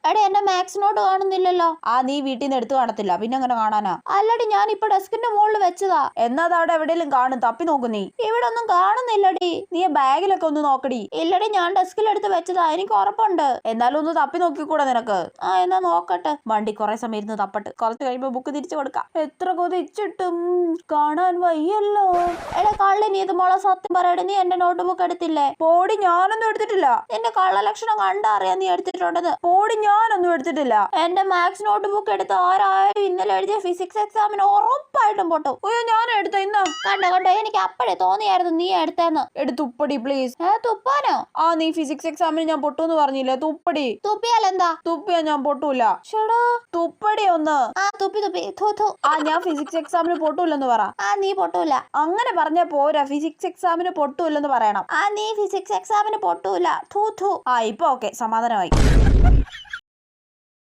എടാ എന്റെ maths note കാണുന്നില്ലല്ലോ. നീ വീട്ടിൽ നിന്ന് എടുത്തു കാണത്തില്ല, പിന്നെ അങ്ങനെ കാണാനാ? അല്ലടി ഞാൻ ഇപ്പൊ ഡെസ്കിന്റെ മുകളിൽ വെച്ചതാ. എന്നാ അത് അവിടെ എവിടെയെങ്കിലും കാണും, തപ്പി നോക്കു നീ. ഇവിടെ ഒന്നും കാണുന്നില്ലടി. നീ ബാഗിലൊക്കെ ഒന്ന് നോക്കടി. ഇല്ലടി ഞാൻ ഡെസ്കിലെടുത്ത് വെച്ചതാ, എനിക്ക് ഉറപ്പുണ്ട്. എന്നാലും ഒന്ന് തപ്പി നോക്കിക്കൂടെ നിനക്ക്? എന്നാ നോക്കട്ടെ. വണ്ടി കുറെ സമയം ഇരുന്ന് തപ്പട്ട്, കുറച്ച് കഴിയുമ്പോ ബുക്ക് തിരിച്ചു കൊടുക്കാം. എത്ര കൊതിച്ചിട്ടും കാണാൻ വയ്യല്ലോ. എടാ കള്ളി, നീ ഇത് മോളെ സത്യം പറയടി, നീ എന്റെ നോട്ട് ബുക്ക് എടുത്തില്ലേ? പോടി, ഞാനൊന്നും എടുത്തിട്ടില്ല. നിന്റെ കള്ള ലക്ഷണം കണ്ടറിയാൻ നീ എടുത്തിട്ടുണ്ടെന്ന്. പോടി, ഞാനൊന്നും എടുത്തിട്ടില്ല. എന്റെ മാത്സ് നോട്ട് ബുക്ക് എടുത്ത് ആരായാലും ഇന്നലെ എഴുതിയ ഫിസിക്സ് എക്സാമിന് ഉറപ്പായിട്ടും പൊട്ടും. അയ്യോ, ഞാൻ എടുത്ത ഇന്നാ. കണ്ടോ എനിക്ക് അപ്പഴേ തോന്നിയായിരുന്നു നീ എടുത്തേന്ന്. തുപ്പടി പ്ലീസ്. തുപ്പാനോ? നീ ഫിസിക്സ് എക്സാമിന് ഞാൻ പൊട്ടൂന്ന് പറഞ്ഞില്ലേ? തുപ്പടി. തുപ്പിയാലെന്താ? തുപ്പിയാ ഞാൻ പൊട്ടൂല. തുപ്പടി ഒന്ന്. തുപ്പി ഞാൻ ഫിസിക്സ് എക്സാമിന് പൊട്ടൂലെന്ന് പറ. നീ പൊട്ടൂല. അങ്ങനെ പറഞ്ഞ പോരാ, ഫിസിക്സ് എക്സാമിന് പൊട്ടൂല്ലെന്ന് പറയണം. നീ ഫിസിക്സ് എക്സാമിന് പൊട്ടൂല. ഇപ്പൊ ഓക്കെ, സമാധാനമായി.